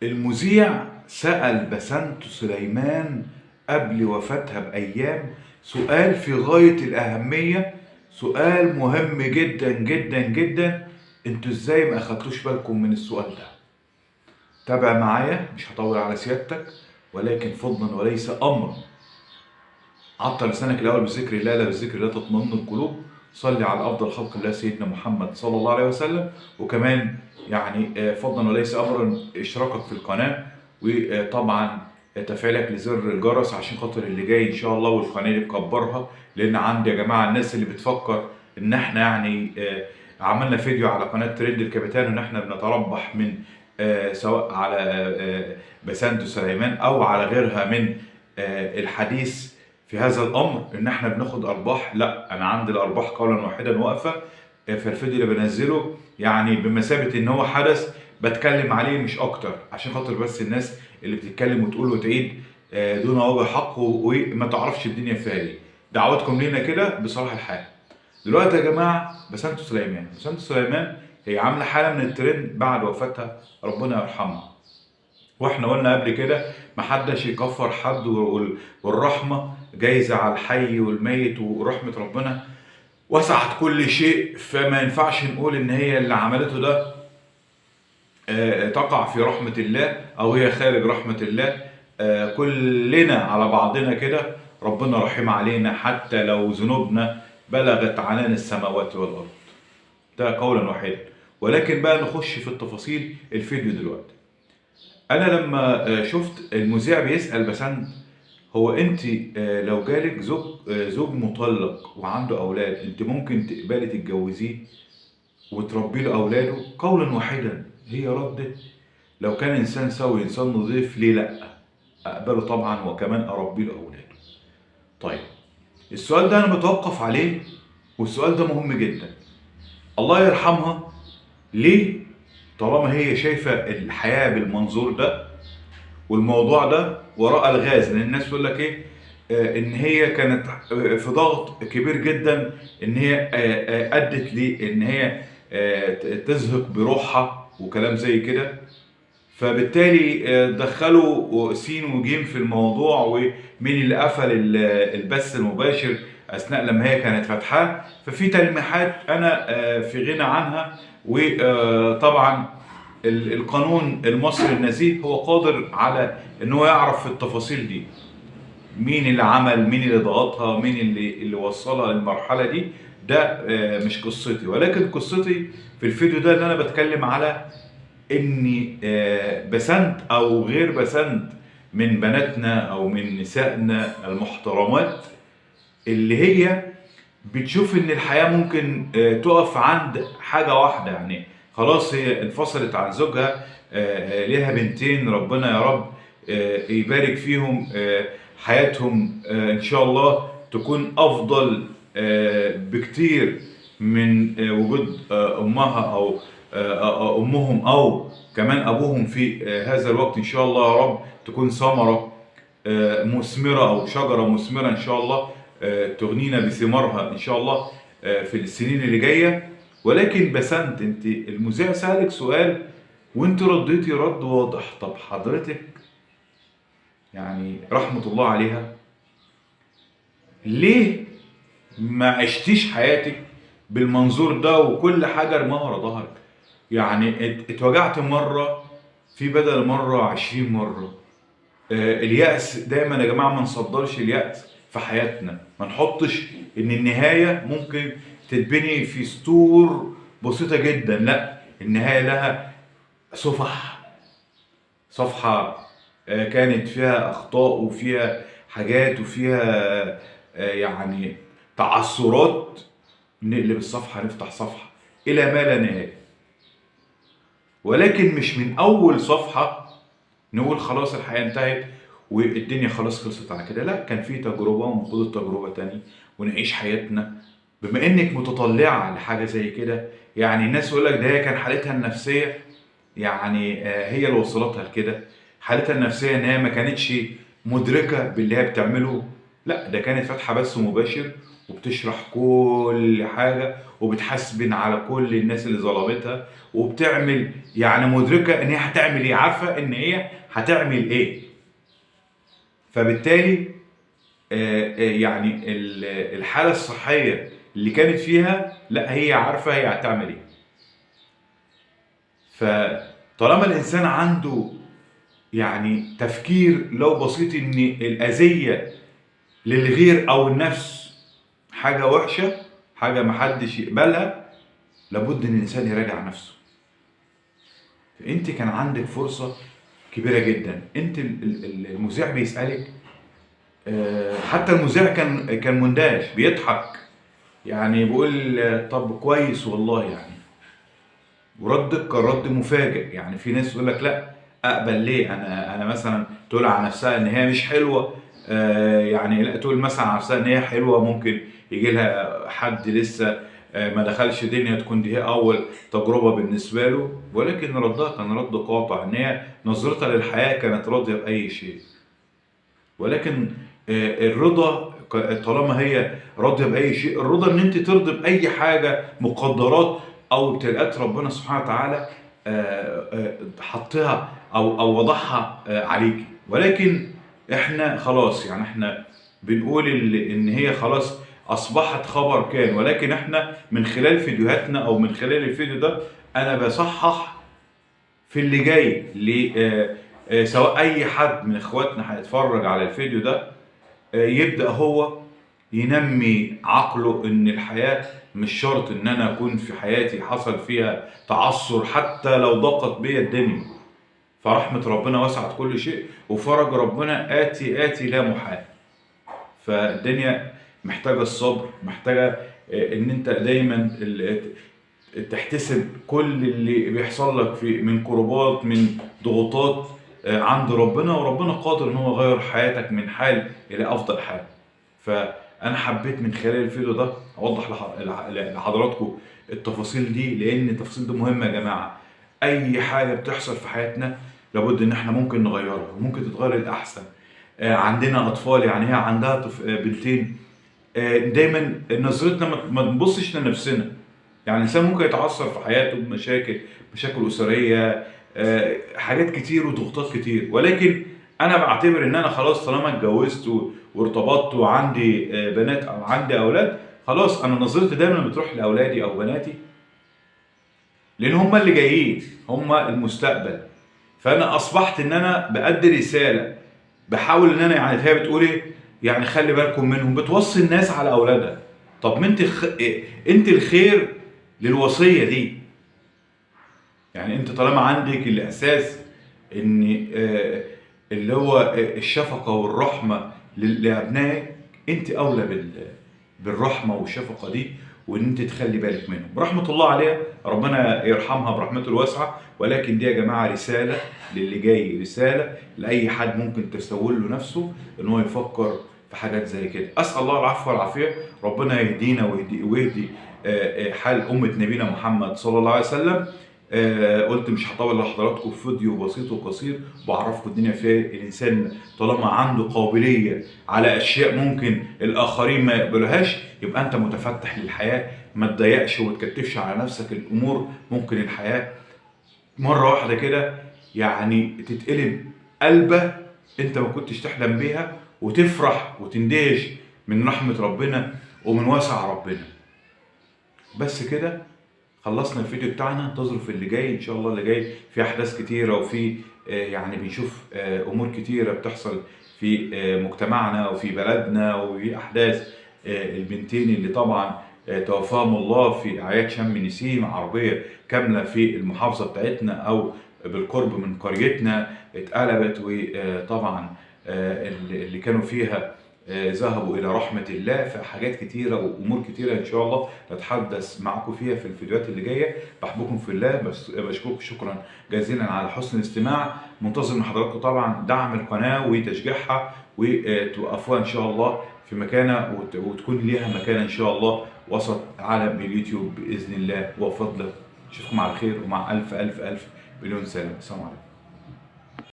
المذيع سأل بسنت سليمان قبل وفاتها بأيام سؤال في غاية الأهمية، سؤال مهم جدا جدا جدا. انتوا ازاي ما اخدتوش بالكم من السؤال ده؟ تابع معايا، مش هطول على سيادتك، ولكن فضلا وليس أمرا. عطر لسانك الأول بذكر الله، لا بذكر الله تطمئن القلوب. صلي على أفضل خلق الله سيدنا محمد صلى الله عليه وسلم. وكمان يعني فضلا وليس أمرا اشتراكك في القناة، وطبعا تفعيلك لزر الجرس عشان خاطر اللي جاي إن شاء الله، والقناة دي تكبرها. لأن عندي يا جماعة الناس اللي بتفكر إن إحنا يعني عملنا فيديو على قناة ترند الكابيتان إن إحنا بنتربح من سواء على بسنت سليمان أو على غيرها من الحديث في هذا الامر ان احنا بناخد ارباح. لا، انا عندي الارباح قولا واحدا واقفه. فالفيديو اللي بنزله يعني بمثابه ان هو حدث بتكلم عليه مش اكتر، عشان خاطر بس الناس اللي بتتكلم وتقول وتعيد دون وجه حق وما تعرفش الدنيا فيها ايه. دعواتكم لينا كده بصراحه الحال. دلوقتي يا جماعه بسنت سليمان هي عامله حاله من الترند بعد وفاتها، ربنا يرحمها. واحنا قلنا قبل كده محدش يكفر حد، والرحمه جايزه على الحي والميت، ورحمه ربنا وسعت كل شيء. فما ينفعش نقول ان هي اللي عملته ده تقع في رحمه الله او هي خارج رحمه الله. كلنا على بعضنا كده ربنا رحيم علينا، حتى لو ذنوبنا بلغت عنان السماوات والارض. ده قولا واحدا. ولكن بقى نخش في التفاصيل الفيديو دلوقتي. انا لما شفت المذيع بيسأل بسنت، هو انت لو جالك زوج مطلق وعنده اولاد، انت ممكن تقبلي تتجوزيه وتربي له اولاده؟ قولا واحدا هي ردت: لو كان انسان سوي، انسان نظيف، ليه لا؟ اقبله طبعا، وكمان اربي له اولاده. طيب، السؤال ده انا بتوقف عليه، والسؤال ده مهم جدا. الله يرحمها، ليه طالما هي شايفه الحياه بالمنظور ده والموضوع ده وراء الغاز؟ لان الناس تقول لك ايه، ان هي كانت في ضغط كبير جدا، ان هي ادت لي ان هي تزهق بروحها وكلام زي كده. فبالتالي دخلوا سين وجيم في الموضوع، ومين اللي قفل البث المباشر اثناء لما هي كانت فاتحاه. ففي تلميحات انا في غنى عنها. وطبعا القانون المصري النزيه هو قادر على ان هو يعرف في التفاصيل دي مين اللي عمل، مين اللي ضغطها، مين اللي وصلها للمرحله دي. ده مش قصتي، ولكن قصتي في الفيديو ده اللي انا بتكلم على ان بسنت او غير بسنت من بناتنا او من نسائنا المحترمات اللي هي بتشوف ان الحياة ممكن تقف عند حاجة واحدة. يعني خلاص هي انفصلت عن زوجها، ليها بنتين، ربنا يا رب يبارك فيهم، حياتهم ان شاء الله تكون افضل بكتير من وجود امها او امهم او كمان ابوهم في هذا الوقت. ان شاء الله يا رب تكون ثمرة مثمرة او شجرة مثمرة ان شاء الله تغنينا بثمارها ان شاء الله في السنين اللي جايه. ولكن بسنت، انت المذيع سالك سؤال وانت رديتي رد واضح. طب حضرتك يعني رحمه الله عليها، ليه ما عشتيش حياتك بالمنظور ده وكل حاجه رماها ورا ظهرك؟ يعني اتوجعت مره في بدل مره 20 مره. اليأس دايما يا جماعه ما نصدرش اليأس في حياتنا، ما نحطش ان النهايه ممكن تتبني في سطور بسيطه جدا. لا، النهايه لها صفحه كانت فيها اخطاء وفيها حاجات وفيها يعني تعثرات. نقلب الصفحه، نفتح صفحه الى ما لا نهايه. ولكن مش من اول صفحه نقول خلاص الحياه انتهت والدنيا خلاص خلصت على كده. لا، كان في تجربه ونخوض التجربه تاني ونعيش حياتنا. بما انك متطلعه لحاجه زي كده، يعني الناس يقول لك ده هي كان حالتها النفسيه، يعني هي اللي وصلتها لكده. حالتها النفسيه ان هي ما كانتش مدركه باللي هي بتعمله. لا، ده كانت فاتحه بث مباشر وبتشرح كل حاجة وبتحاسبن على كل الناس اللي ظلمتها، وبتعمل يعني مدركة ان هي هتعمل ايه، عارفة ان هي هتعمل ايه. فبالتالي يعني الحالة الصحية اللي كانت فيها، لا هي عارفة هي هتعمل ايه. فطالما الانسان عنده يعني تفكير لو بسيط ان الاذية للغير او النفس حاجة وحشة، حاجة محدش يقبلها، لابد ان الانسان يراجع نفسه. انت كان عندك فرصة كبيرة جدا، انت المذيع بيسألك، حتى المذيع كان مندهش بيضحك، يعني بيقول طب كويس والله يعني، وردك كان رد مفاجئ. يعني في ناس يقول لك لا اقبل ليه، انا مثلا تقول على نفسها ان هي مش حلوه، يعني لا تقول مثلا على نفسها ان هي حلوه، ممكن يجي لها حد لسه ما دخلش دنيا تكون دي هي اول تجربه بالنسبه له، ولكن ردها كان رد قاطع، ان هي نظرتها للحياه كانت راضيه باي شيء. ولكن الرضا طالما هي راضيه باي شيء، الرضا ان انت ترضي باي حاجه، مقدرات او ابتلاءات ربنا سبحانه وتعالى حطها او وضعها عليكي. ولكن احنا خلاص يعني احنا بنقول ان هي خلاص اصبحت خبر كان، ولكن احنا من خلال فيديوهاتنا او من خلال الفيديو ده انا بصحح في اللي جاي سواء اي حد من اخواتنا هيتفرج على الفيديو ده يبدأ هو ينمي عقله ان الحياة مش شرط ان انا اكون في حياتي حصل فيها تعثر حتى لو ضاقت بيا الدنيا، فرحمة ربنا وسعت كل شيء، وفرج ربنا آتي لا محال. فالدنيا محتاجة الصبر، محتاجة ان انت دايما تحتسب كل اللي بيحصل لك من كربات، من ضغوطات عند ربنا، وربنا قادر ان هو يغير حياتك من حال الى افضل حال. فانا حبيت من خلال الفيديو ده اوضح لحضراتكم التفاصيل دي، لان التفاصيل دي مهمه يا جماعه. اي حاجه بتحصل في حياتنا لابد ان احنا ممكن نغيرها، وممكن تتغير للاحسن. عندنا اطفال، يعني هي عندها بنتين، دايما نظرتنا ما نبصش لنفسنا. يعني الانسان ممكن يتعثر في حياته بمشاكل، مشاكل اسريه، حاجات كتير وضغوطات كتير، ولكن انا بعتبر ان انا خلاص طالما اتجوزت وارتبطت وعندي بنات او عندي اولاد، خلاص انا نظرتي دايما بتروح لاولادي او بناتي، لان هم اللي جايين، هم المستقبل. فانا اصبحت ان انا بأدي رساله، بحاول ان انا يعني هي بتقول ايه، يعني خلي بالكم منهم، بتوصي الناس على اولادها. طب ما انت الخير للوصيه دي. يعني انت طالما عندك الاحساس ان اللي هو الشفقه والرحمه لابنائك، انت اولى بالرحمه والشفقه دي، وان انت تخلي بالك منهم برحمه الله عليها، ربنا يرحمها برحمته الواسعه. ولكن دي يا جماعه رساله للي جاي، رساله لاي حد ممكن تسول له نفسه ان هو يفكر في حاجات زي كده. اسال الله العفو والعافيه، ربنا يهدينا ويهدي حال امه نبينا محمد صلى الله عليه وسلم. قلت مش هطول لحضراتكم في فيديو بسيط وقصير بعرفكم الدنيا فيها. الانسان طالما عنده قابليه على اشياء ممكن الاخرين ما يقبلوهاش، يبقى انت متفتح للحياه، ما تضيقش وتكتفش على نفسك الامور. ممكن الحياه مره واحده كده يعني تتقلب قلبه انت ما كنتش تحلم بيها، وتفرح وتندهش من رحمه ربنا ومن وسع ربنا. بس كده خلصنا الفيديو بتاعنا، انتظروا في اللي جاي ان شاء الله. اللي جاي في احداث كتيره، وفي يعني بنشوف امور كتيره بتحصل في مجتمعنا وفي بلدنا، وفي احداث البنتين اللي طبعا توفاهم الله في اعياد شم نسيم، عربيه كامله في المحافظه بتاعتنا او بالقرب من قريتنا اتقلبت، وطبعا اللي كانوا فيها ذهبوا الى رحمه الله. في حاجات كتيره وامور كتيره ان شاء الله نتحدث معكم فيها في الفيديوهات اللي جايه. بحبكم في الله، بس بشكركم شكرا جزيلا على حسن الاستماع. منتظر من حضراتكم طبعا دعم القناه وتشجيعها، وتوقفوها ان شاء الله في مكانها، وتكون ليها مكانه ان شاء الله وسط عالم اليوتيوب باذن الله وفضله. اشوفكم على خير، ومع الف الف الف مليون سلام. السلام عليكم.